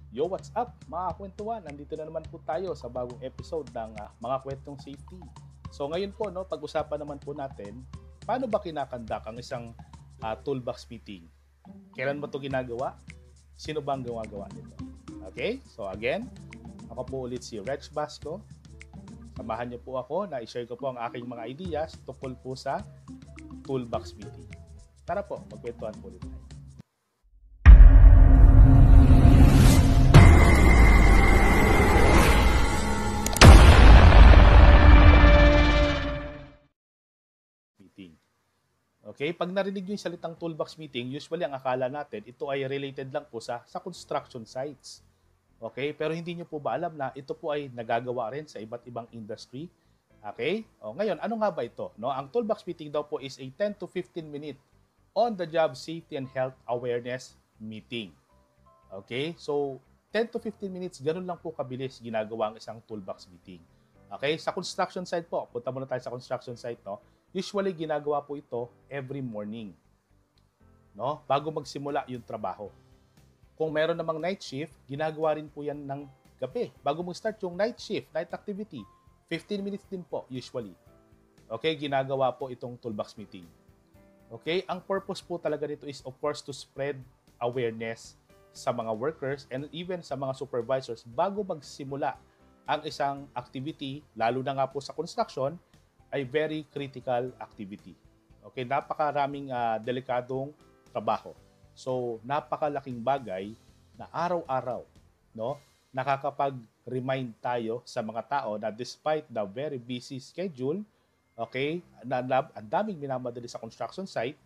Yo, what's up mga kwentuhan? Nandito na naman po tayo sa bagong episode ng mga kwentong safety. So ngayon po, no, pag-usapan naman po natin, paano ba kinakandak ang isang toolbox meeting? Kailan ba ito ginagawa? Sino ba ang gumagawa nito? Okay? So again, ako po ulit si Reg Basco. Samahan niyo po ako na i-share ko po ang aking mga ideas tungkol po sa toolbox meeting. Tara po, magkwentuhan po ulit tayo. Meeting. Okay, pag narinig nyo yung salitang toolbox meeting, usually ang akala natin, ito ay related lang po sa construction sites. Okay, pero hindi nyo po ba alam na ito po ay nagagawa rin sa iba't ibang industry? Okay, ngayon, ano nga ba ito? No? Ang toolbox meeting daw po is a 10 to 15 minute on-the-job safety and health awareness meeting. Okay, so 10 to 15 minutes, ganun lang po kabilis ginagawa ang isang toolbox meeting. Okay, sa construction site po, punta muna tayo sa construction site, no? Usually ginagawa po ito every morning, no? Bago magsimula yung trabaho. Kung meron namang night shift, ginagawa rin po yan ng gabi. Bago mag-start yung night shift, night activity, 15 minutes din po usually. Okay, ginagawa po itong toolbox meeting. Okay, ang purpose po talaga nito is of course to spread awareness sa mga workers and even sa mga supervisors bago magsimula ang isang activity, lalo na nga po sa construction, ay very critical activity. Okay, napakaraming delikadong trabaho. So, napakalaking bagay na araw-araw, no, nakakapag-remind tayo sa mga tao na despite the very busy schedule, okay, na ang daming minamadali sa construction site,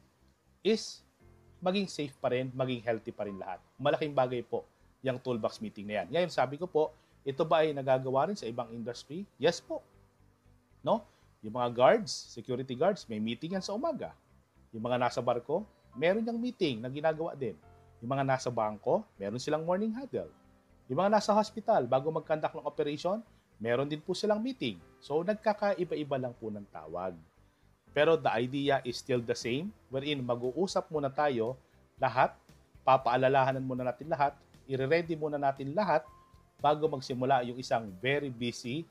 is maging safe pa rin, maging healthy pa rin lahat. Malaking bagay po yung toolbox meeting na yan. Ngayon, sabi ko po, ito ba ay nagagawa rin sa ibang industry? Yes po. No? Yung mga guards, security guards, may meeting yan sa umaga. Yung mga nasa barko, meron yung meeting na ginagawa din. Yung mga nasa bangko, meron silang morning huddle. Yung mga nasa hospital, bago mag-conduct ng operation, meron din po silang meeting. So, nagkakaiba-iba lang po ng tawag. Pero the idea is still the same, wherein mag-uusap muna tayo lahat, papaalalahanan muna natin lahat, i-ready muna natin lahat bago magsimula yung isang very busy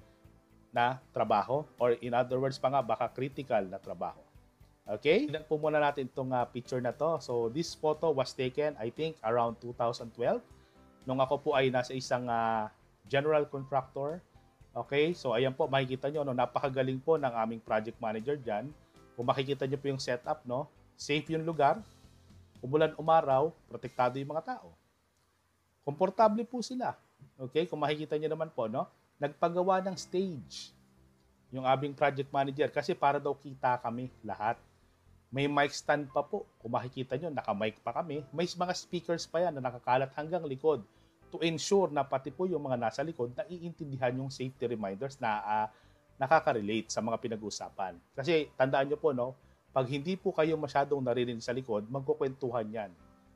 na trabaho, or in other words pa nga, baka critical na trabaho. Okay? Tignan po muna natin itong picture na to. So, this photo was taken, I think, around 2012. Nung ako po ay nasa isang general contractor. Okay? So, ayan po, makikita nyo, no, napakagaling po ng aming project manager dyan. Kung makikita nyo po yung setup, no, safe yung lugar, umulan umaraw, protektado yung mga tao. Komportable po sila. Okay? Kung makikita nyo naman po, no, nagpagawa ng stage yung aming project manager kasi para daw kita kami lahat. May mic stand pa po. Kung makikita nyo, naka-mic pa kami. May mga speakers pa yan na nakakalat hanggang likod to ensure na pati po yung mga nasa likod na iintindihan yung safety reminders na nakaka-relate sa mga pinag-usapan. Kasi tandaan nyo po, no, pag hindi po kayo masyadong naririnig sa likod, magkukwentuhan yan.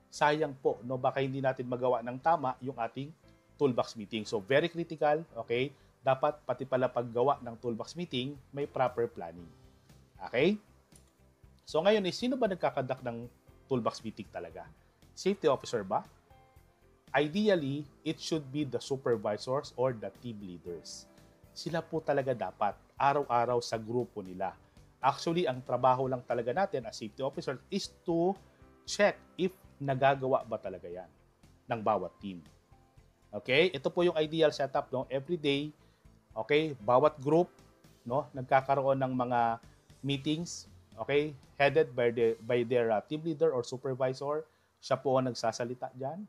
Sayang po, no, baka hindi natin magawa ng tama yung ating toolbox meeting. So, very critical, okay? Dapat pati pala paggawa ng toolbox meeting, may proper planning. Okay? So, ngayon, sino ba nagkakadak ng toolbox meeting talaga? Safety officer ba? Ideally, it should be the supervisors or the team leaders. Sila po talaga dapat, araw-araw sa grupo nila. Actually, ang trabaho lang talaga natin as safety officer is to check if nagagawa ba talaga yan ng bawat team. Okay, ito po yung ideal setup, no? Every day, okay, bawat group, no, nagkakaroon ng mga meetings, okay, headed by their team leader or supervisor. Siya po ang nagsasalita diyan.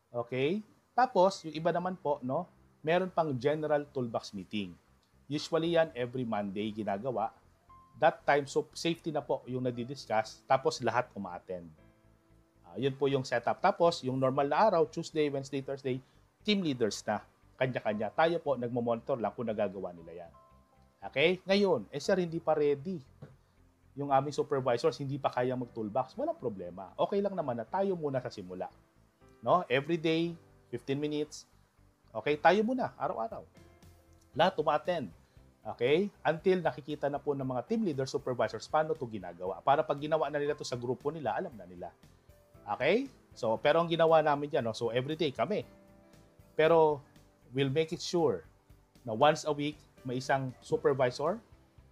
Okay? Tapos, yung iba naman po, no, meron pang general toolbox meeting. Usually yan every Monday ginagawa. That time, so safety na po yung nadidiscuss, tapos lahat uma-attend. Yun po yung setup. Tapos, yung normal na araw, Tuesday, Wednesday, Thursday, team leaders na, kanya-kanya. Tayo po, nagmo-monitor lang kung nagagawa nila yan. Okay? Ngayon, sir, hindi pa ready. Yung aming supervisors, hindi pa kaya mag-toolbox. Walang problema. Okay lang naman na tayo muna sa simula. No? Every day, 15 minutes. Okay? Tayo muna, araw-araw. Lahat uma-attend. Okay? Until nakikita na po ng mga team leaders, supervisors, paano ito ginagawa. Para pag ginawa na nila ito sa grupo nila, alam na nila. Okay? So, pero ang ginawa namin dyan, no? So everyday kami, Pero we'll make it sure na once a week may isang supervisor,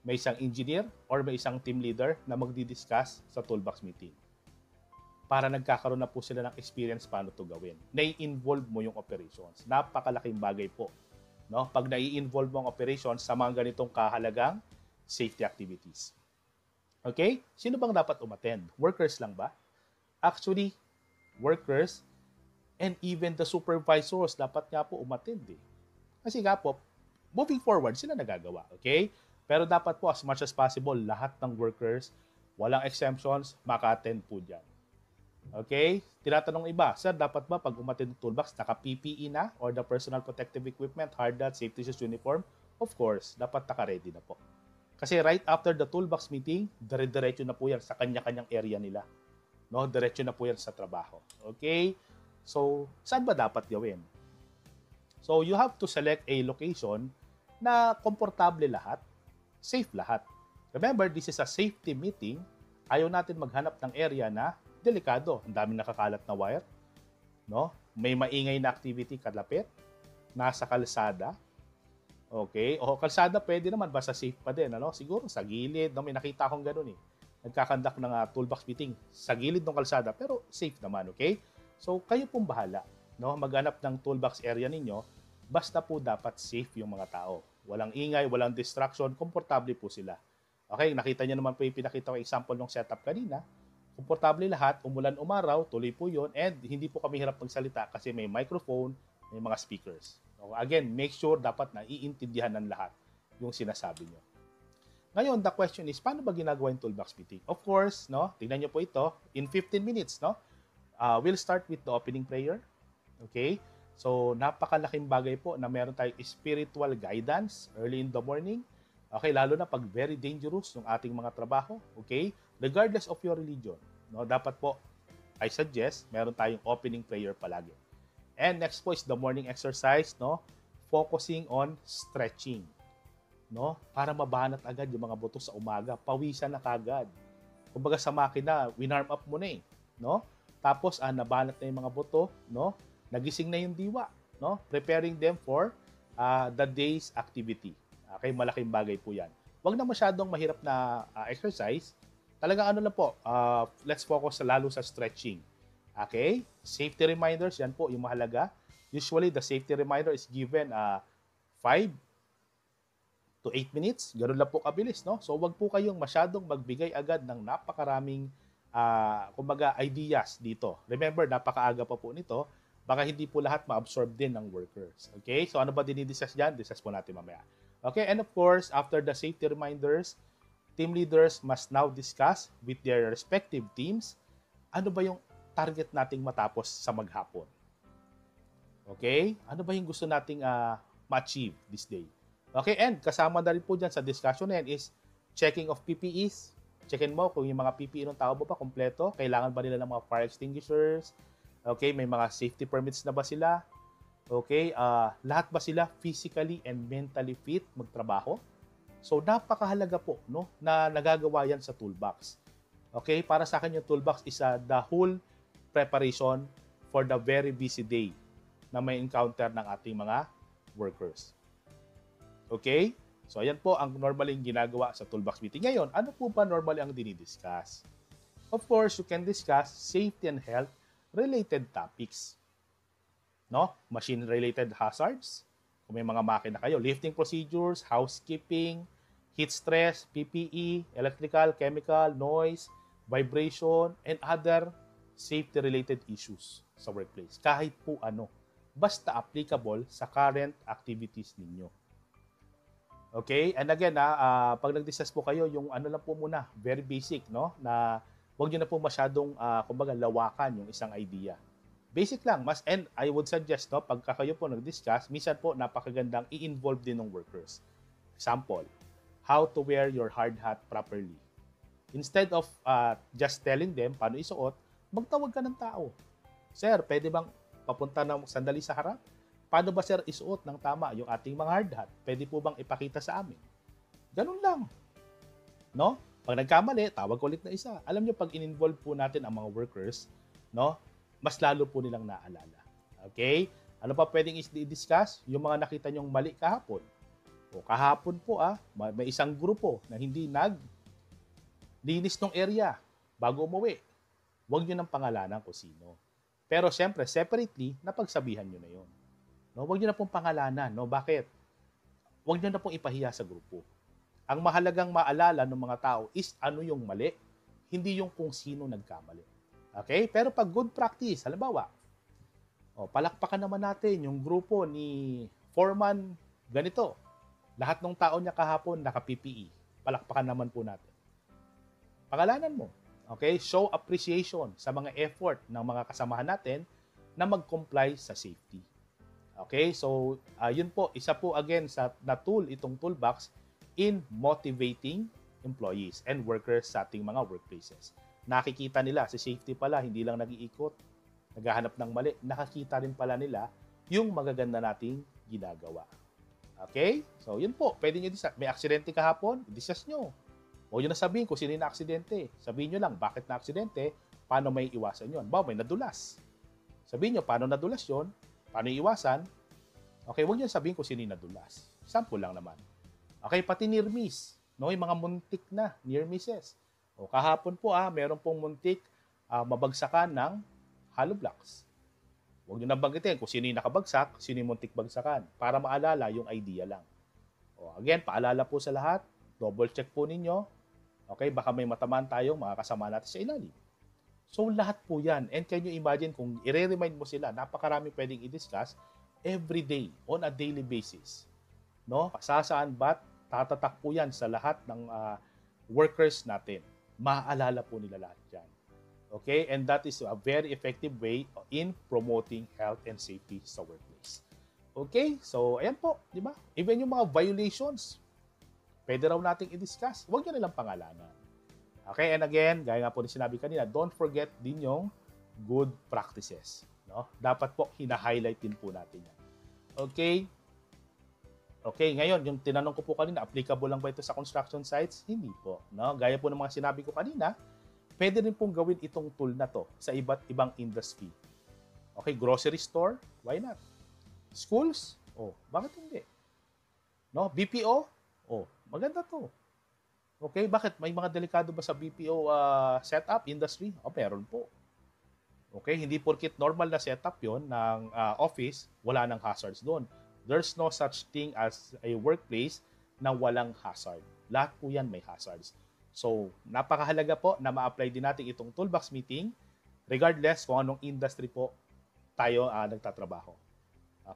may isang engineer, or may isang team leader na magdi-discuss sa toolbox meeting. Para nagkakaroon na po sila ng experience paano to gawin. Nai-involve mo yung operations. Napakalaking bagay po. No? Pag nai-involve mo ang operations sa mga ganitong kahalagang safety activities. Okay? Sino bang dapat umattend? Workers lang ba? Actually, workers and even the supervisors dapat nga po umattend eh. Kasi nga po, moving forward, sila nagagawa. Okay? Pero dapat po as much as possible, lahat ng workers, walang exemptions, maka-attend po dyan. Okay? Tinatanong iba, sir, dapat ba pag umattend ng toolbox, naka-PPE na or the personal protective equipment, hard hat, safety shoes, uniform? Of course, dapat naka-ready na po. Kasi right after the toolbox meeting, dire-diretso na po yan sa kanya-kanyang area nila. No? Diretso na po yan sa trabaho. Okay? So, saan ba dapat gawin? So, you have to select a location na komportable lahat, safe lahat. Remember, this is a safety meeting. Ayaw natin maghanap ng area na delikado. Ang daming nakakalat na wire. No? May maingay na activity kalapit. Nasa kalsada. Okay? O kalsada pwede naman, basta safe pa din. Ano? Siguro sa gilid. No? May nakita akong ganun eh. Nagkakandak ng toolbox meeting sa gilid ng kalsada pero safe naman. Okay? So, kayo pong bahala. No? Maghanap ng toolbox area ninyo. Basta po dapat safe yung mga tao. Walang ingay, walang distraction. Komportable po sila. Okay? Nakita niyo naman po yung pinakita ko example ng setup kanina. Komportable lahat, umulan umaraw, tuloy po yun, and hindi po kami hirap magsalita kasi may microphone, may mga speakers. So, again, make sure dapat na iintindihan ng lahat yung sinasabi nyo. Ngayon, the question is, paano ba ginagawa yung toolbox meeting? Of course, no, tingnan nyo po ito, in 15 minutes, no, we'll start with the opening prayer. Okay? So, napakalaking bagay po na meron tayong spiritual guidance early in the morning. Okay, lalo na pag very dangerous yung ating mga trabaho, okay? Regardless of your religion, no, dapat po, I suggest, meron tayong opening prayer palagi. And next po is the morning exercise, no? Focusing on stretching, no? Para mabanat agad yung mga buto sa umaga, pawisan na kagad. Kumbaga sa makina, winarm up mo na eh, no? Tapos, nabanat na yung mga buto, no? Nagising na yung diwa, no? Preparing them for the day's activity. Okay, malaking bagay po yan. Huwag na masyadong mahirap na exercise. Talagang ano lang po, let's focus lalo sa stretching. Okay? Safety reminders, yan po yung mahalaga. Usually, the safety reminder is given 5 to 8 minutes. Ganun lang po kabilis, no? So, huwag po kayong masyadong magbigay agad ng napakaraming kumbaga, ideas dito. Remember, napakaaga pa po nito. Baka hindi po lahat ma-absorb din ng workers. Okay? So, ano ba dinidiscuss dyan? Discuss po natin mamaya. Okay, and of course, after the safety reminders, team leaders must now discuss with their respective teams ano ba yung target nating matapos sa maghapon. Okay? Ano ba yung gusto nating ma-achieve this day? Okay, and kasama na rin po dyan sa discussion na yan is checking of PPEs. Checkin mo kung yung mga PPE ng tao mo ba kompleto. Kailangan ba nila ng mga fire extinguishers? Okay, may mga safety permits na ba sila? Okay, lahat ba sila physically and mentally fit magtrabaho? So, napakahalaga po, no, na nagagawa yan sa toolbox. Okay, para sa akin yung toolbox is the whole preparation for the very busy day na may encounter ng ating mga workers. Okay, so ayan po ang normally ginagawa sa toolbox meeting. Ngayon, ano po ba normally ang dinidiscuss? Of course, you can discuss safety and health related topics. No? Machine-related hazards, kung may mga makina kayo, lifting procedures, housekeeping, heat stress, PPE, electrical, chemical, noise, vibration, and other safety-related issues sa workplace. Kahit po ano, basta applicable sa current activities ninyo. Okay? And again, pag nag-discuss po kayo, yung ano lang po muna, very basic, no? Na huwag nyo na po masyadong, kumbaga, lawakan yung isang idea. Basic lang. And I would suggest, no, pagka kayo po nag-discuss, minsan po napakagandang i-involve din ng workers. Example, how to wear your hard hat properly. Instead of just telling them paano isuot, magtawag ka ng tao. Sir, pwede bang papunta ng sandali sa harap? Paano ba sir isuot ng tama yung ating mga hard hat? Pwede po bang ipakita sa amin? Ganun lang. No? Pag nagkamali, tawag ulit na isa. Alam nyo, pag in-involve po natin ang mga workers, no, mas lalo po nilang naalala. Okay? Ano pa pwedeng i-discuss? Yung mga nakita nyong mali kahapon. O kahapon po may isang grupo na hindi naglinis ng area bago umuwi. Huwag nyo nang pangalanan kung sino. Pero siyempre, separately, napagsabihan nyo na yun. No? Huwag nyo na pong pangalanan. No? Bakit? Huwag nyo na pong ipahiya sa grupo. Ang mahalagang maalala ng mga tao is ano yung mali, hindi yung kung sino nagkamali. Okay? Pero pag good practice, halimbawa, palakpakan naman natin yung grupo ni Foreman ganito. Lahat ng tao niya kahapon naka-PPE. Palakpakan naman po natin. Pangalanan mo. Okay? Show appreciation sa mga effort ng mga kasamahan natin na mag-comply sa safety. Okay? So, yun po. Isa po again na tool, itong toolbox in motivating employees and workers sa ating mga workplaces. Nakikita nila, si safety pala, hindi lang nag-iikot, naghahanap ng mali. Nakakita rin pala nila yung magaganda nating ginagawa. Okay? So, yun po. Pwede nyo discuss. May aksidente kahapon, discuss nyo. Huwag nyo na sabihin kung sino yung na-aksidente. Sabihin nyo lang, bakit na-aksidente, paano may iwasan yun. May nadulas. Sabihin nyo, paano nadulas yun, paano iwasan. Okay, huwag nyo sabihin kung sino yung nadulas. Sample lang naman. Okay, pati near miss. No, yung mga muntik na near misses. O kahapon po, meron pong muntik mabagsakan ng hollow blocks. Huwag nyo na banggitin kung sino yung nakabagsak, sino yung muntik bagsakan. Para maalala yung idea lang. O, again, paalala po sa lahat. Double check po ninyo. Okay, baka may matamaan tayong mga kasama natin sa ilalim. So, lahat po yan. And can you imagine kung i-remind mo sila, napakarami pwedeng i-discuss every day, on a daily basis. No? Sasaan ba't tatatak po yan sa lahat ng workers natin. Maaalala po nila lahat yan. Okay? And that is a very effective way in promoting health and safety sa workplace. Okay? So, ayan po. Di ba? Even yung mga violations, pwede raw nating i-discuss. Huwag nyo nilang pangalanan. Okay? And again, gaya nga po ni sinabi kanina, don't forget din yung good practices. No? Dapat po, hina-highlight din po natin yan. Okay? Okay, ngayon, yung tinanong ko po kanina, applicable lang ba ito sa construction sites? Hindi po. No? Gaya po ng mga sinabi ko kanina, pwede rin pong gawin itong tool na to sa iba't ibang industry. Okay, grocery store? Why not? Schools? Bakit hindi? No? BPO? Maganda to. Okay, bakit? May mga delikado ba sa BPO setup industry? Meron po. Okay, hindi porkit normal na setup yon ng office, wala nang hazards doon. There's no such thing as a workplace na walang hazard. Lahat po yan may hazards. So, napakahalaga po na ma-apply din natin itong toolbox meeting regardless kung anong industry po tayo nagtatrabaho.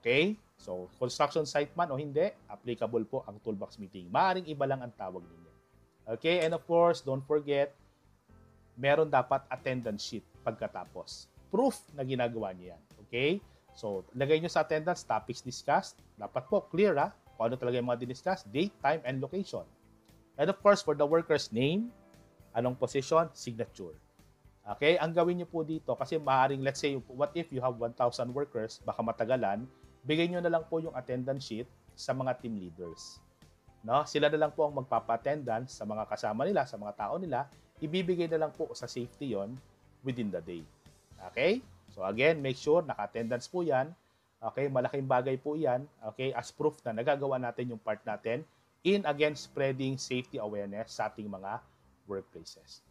Okay? So, construction site man o hindi, applicable po ang toolbox meeting. Maaring iba lang ang tawag ninyo. Okay? And of course, don't forget, meron dapat attendance sheet pagkatapos. Proof na ginagawa niyo yan. Okay? So, lagay nyo sa attendance, topics discussed. Dapat po, clear kung ano talaga yung mga diniscuss, date, time, and location. And of course, for the worker's name, anong position, signature. Okay, ang gawin nyo po dito, kasi maaaring, let's say, what if you have 1,000 workers, baka matagalan, bigay nyo na lang po yung attendance sheet sa mga team leaders. No? Sila na lang po ang magpapa-attendance sa mga kasama nila, sa mga tao nila, ibibigay na lang po sa safety yon within the day. Okay? So again, make sure naka-attendance po yan. Okay, malaking bagay po yan. Okay, as proof na nagagawa natin yung part natin in again spreading safety awareness sa ating mga workplaces.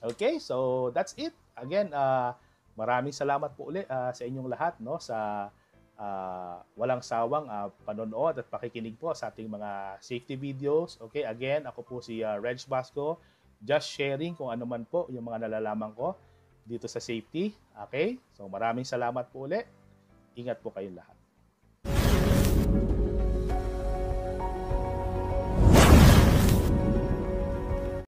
Okay, so that's it. Again, maraming salamat po ulit sa inyong lahat no sa walang sawang panonood at pakikinig po sa ating mga safety videos. Okay, again, ako po si Reg Basco, just sharing kung ano man po yung mga nalalaman ko dito sa safety. Okay? So maraming salamat po ulit. Ingat po kayong lahat.